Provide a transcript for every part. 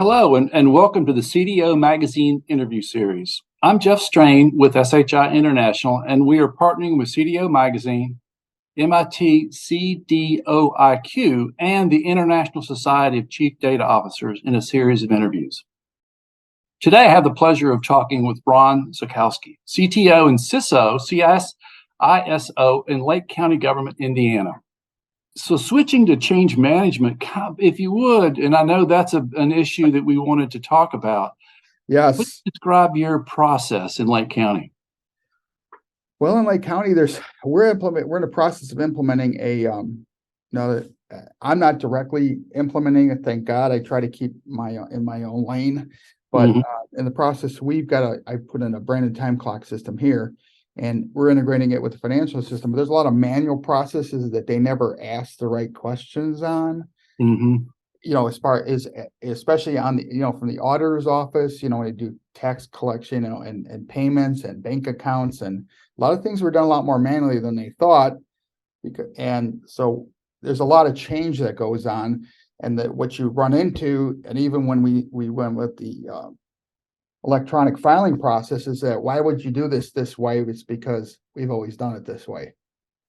Hello, and welcome to the CDO Magazine interview series. I'm Jeff Strane with SHI International, and we are partnering with CDO Magazine, MIT CDOIQ, and the International Society of Chief Data Officers in a series of interviews. Today, I have the pleasure of talking with Ron Zochalski, CTO and CISO in Lake County Government, Indiana. So switching to change management, if you would, and I know that's an issue that we wanted to talk about. Yes. Please describe your process in Lake County. Well, in Lake County, we're in the process of implementing I'm not directly implementing it, thank God. I try to keep in my own lane, but in the process, I put in a branded time clock system here, and we're integrating it with the financial system. But there's a lot of manual processes that they never ask the right questions on. As far as, especially on from the auditor's office, when they do tax collection, and payments and bank accounts, and a lot of things were done a lot more manually than they thought. And so there's a lot of change that goes on, and that what you run into, and even when we went with the electronic filing process, is that why would you do this way? It's because we've always done it this way.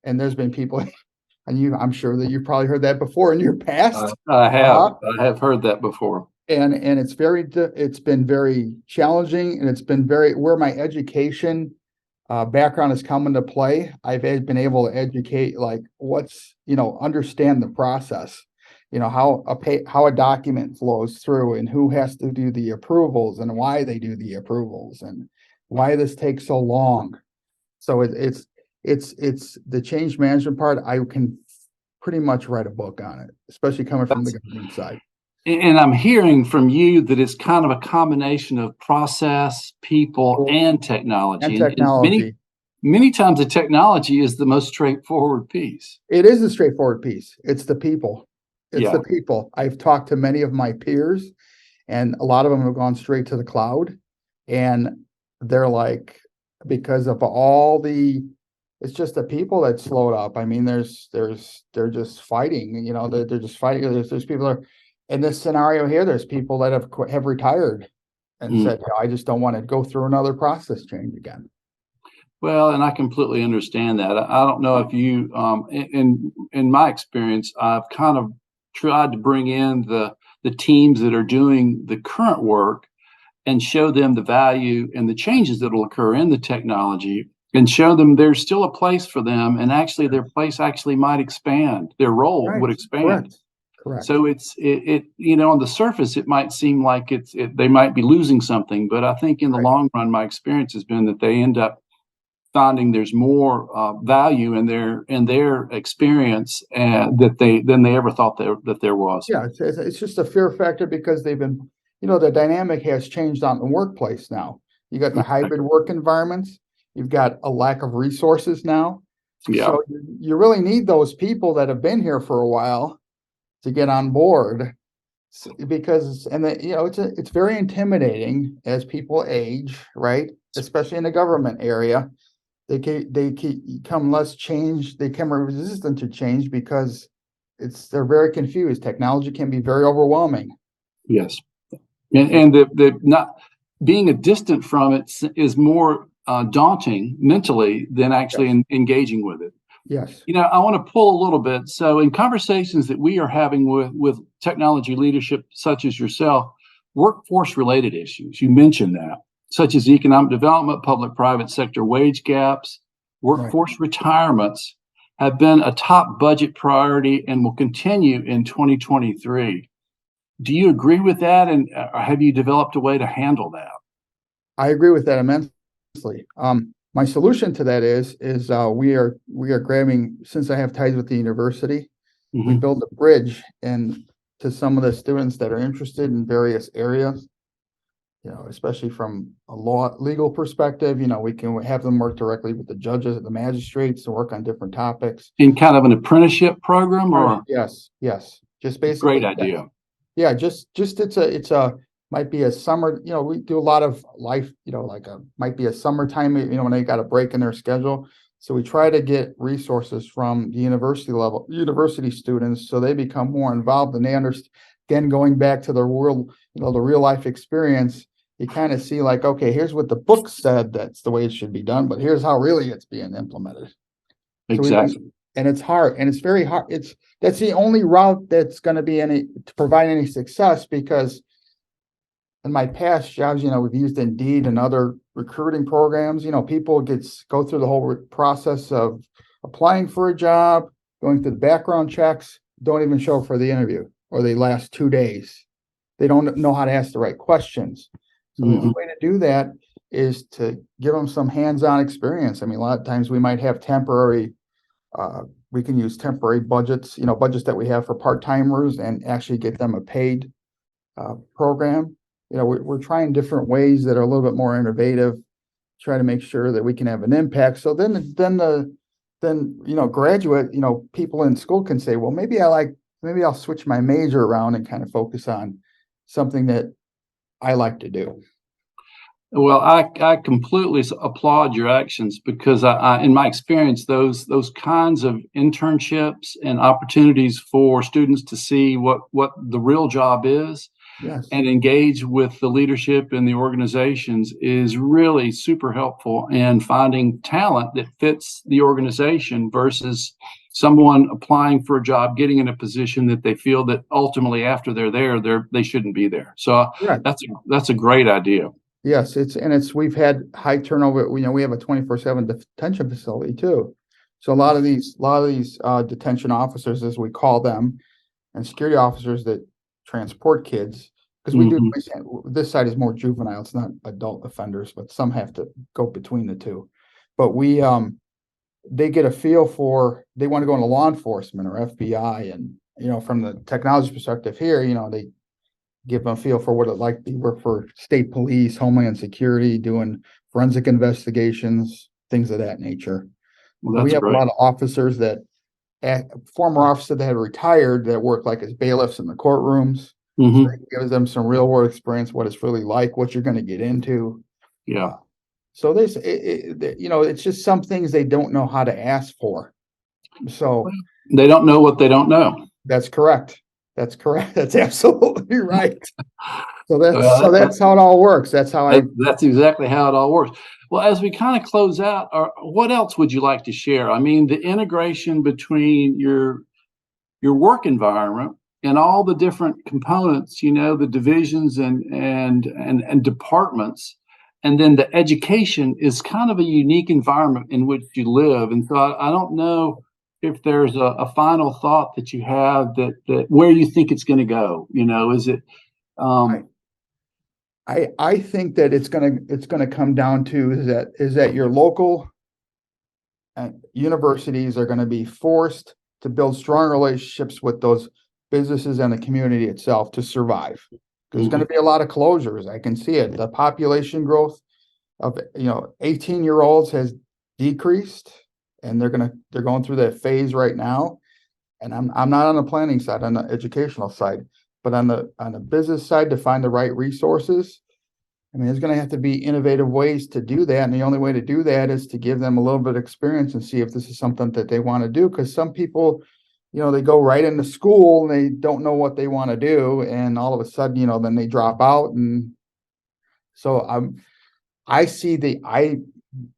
And there's been people, and I'm sure that you've probably heard that before in your past. I have heard that before. And it's been very challenging, and it's been where my education background has come into play. I've been able to educate, understand the process, how a document flows through, and who has to do the approvals, and why they do the approvals, and why this takes so long. So it's the change management part. I can pretty much write a book on it, especially coming from the government side. And I'm hearing from you that it's kind of a combination of process, people, and technology. And many times the technology is the most straightforward piece. It is the straightforward piece. It's the people. The people. I've talked to many of my peers, and a lot of them have gone straight to the cloud, and they're like, because of it's just the people that slowed up. I mean, they're just fighting. They're just fighting. There's people that are in this scenario here. There's people that have retired and said, I just don't want to go through another process change again. Well, and I completely understand that. I don't know if you, in my experience, I've kind of tried to bring in the teams that are doing the current work and show them the value and the changes that will occur in the technology, and show them there's still a place for them, and actually their place actually might expand. Their role would expand. Correct. So on the surface, it might seem like they might be losing something, but I think in the long run, my experience has been that they end up finding there's more value in their experience than they ever thought that there was. Yeah, it's just a fear factor, because they've been, the dynamic has changed on the workplace now. You got the hybrid work environments. You've got a lack of resources now. Yeah. So you really need those people that have been here for a while to get on board, because it's very intimidating as people age, right? Especially in the government area. They become less change. They become resistant to change because they're very confused. Technology can be very overwhelming. Yes, and the not being distant from it is more daunting mentally than actually engaging with it. Yes. I want to pull a little bit. So in conversations that we are having with technology leadership, such as yourself, workforce related issues, you mentioned that, such as economic development, public-private sector wage gaps, workforce retirements, have been a top budget priority and will continue in 2023. Do you agree with that, and have you developed a way to handle that? I agree with that immensely. My solution to that is we are grabbing, since I have ties with the university, we build a bridge to some of the students that are interested in various areas. Especially from a legal perspective, we can have them work directly with the judges and the magistrates to work on different topics. In kind of an apprenticeship program, or? Yes. Just basically. Great idea. Yeah, just might be a summer, we do a lot of life, might be a summertime, when they got a break in their schedule. So we try to get resources from the university students, so they become more involved, and again, going back to the real life experience, you kind of see like, okay, here's what the book said, that's the way it should be done, but here's how really it's being implemented. Exactly. And it's hard, and it's very hard. That's the only route that's going to be to provide any success, because in my past jobs, we've used Indeed and other recruiting programs. People go through the whole process of applying for a job, going through the background checks, don't even show up for the interview, or they last 2 days. They don't know how to ask the right questions. So the only way to do that is to give them some hands-on experience. I mean, a lot of times we might have we can use temporary budgets, budgets that we have for part-timers, and actually get them a paid program. We're trying different ways that are a little bit more innovative, try to make sure that we can have an impact. So then graduate, people in school can say, well, maybe I'll switch my major around and kind of focus on something that I like to do. Well, I completely applaud your actions, because in my experience, those kinds of internships and opportunities for students to see what the real job is, yes, and engage with the leadership in the organizations is really super helpful in finding talent that fits the organization versus someone applying for a job, getting in a position that they feel that ultimately after they're there, they shouldn't be there. So correct. that's a great idea. Yes, we've had high turnover. We have a 24/7 detention facility too. So a lot of these detention officers, as we call them, and security officers that transport kids, because we do, this side is more juvenile, it's not adult offenders, but some have to go between the two. But they get a feel for, they want to go into law enforcement or FBI, and from the technology perspective here, they give them a feel for what it like to work for state police, Homeland Security, doing forensic investigations, things of that nature. Well, we have great. a lot of officers former officers that have retired that work like as bailiffs in the courtrooms. So it gives them some real world experience, what it's really like, what you're going to get into. Yeah. So it's just some things they don't know how to ask for. So they don't know what they don't know. That's correct. That's absolutely right. So that's how it all works. That's exactly how it all works. Well, as we kind of close out, what else would you like to share? I mean, the integration between your work environment and all the different components, the divisions and departments, and then the education is kind of a unique environment in which you live. And so I don't know if there's a final thought that you have that where you think it's going to go. Is it? I think that it's gonna come down to is that your local universities are going to be forced to build strong relationships with those businesses and the community itself to survive. There's going to be a lot of closures. I can see it. The population growth of 18-year-olds has decreased, and they're going through that phase right now. And I'm not on the planning side, on the educational side, but on the business side, to find the right resources. I mean, there's going to have to be innovative ways to do that. And the only way to do that is to give them a little bit of experience and see if this is something that they want to do. Because some people, they go right into school and they don't know what they want to do. And all of a sudden, then they drop out. And so I see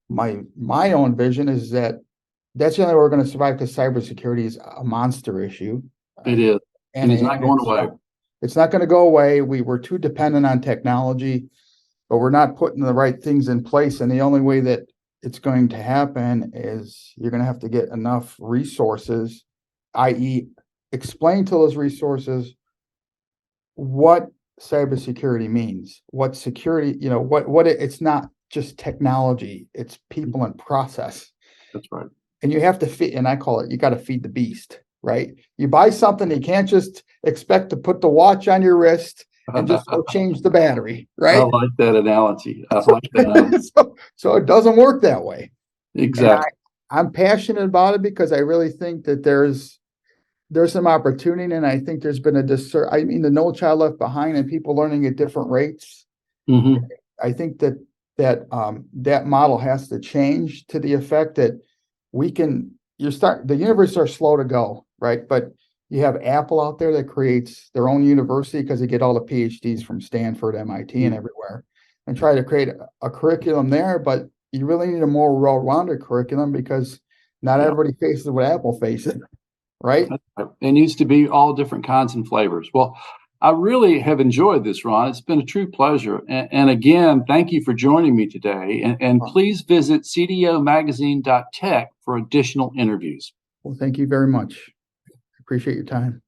my own vision is that's the only way we're going to survive, because cybersecurity is a monster issue. It is. And it's not going away. It's not going to go away. We're too dependent on technology, but we're not putting the right things in place. And the only way that it's going to happen is you're going to have to get enough resources, i.e., explain to those resources what cybersecurity means, what security, it's not just technology, it's people and process. That's right. And you have to feed, and I call it, you got to feed the beast, right? You buy something, you can't just expect to put the watch on your wrist and just go change the battery, right? I like that analogy. So it doesn't work that way. Exactly. I'm passionate about it because I really think that there's some opportunity, and I think there's been the No Child Left Behind and people learning at different rates. I think that model has to change to the effect that the universities are slow to go, right? But You have Apple out there that creates their own university because they get all the PhDs from Stanford, MIT, and everywhere, and try to create a curriculum there. But you really need a more well-rounded curriculum because not everybody faces what Apple faces, right? It needs to be all different kinds and flavors. Well, I really have enjoyed this, Ron. It's been a true pleasure. And again, thank you for joining me today. And please visit cdomagazine.tech for additional interviews. Well, thank you very much. Appreciate your time.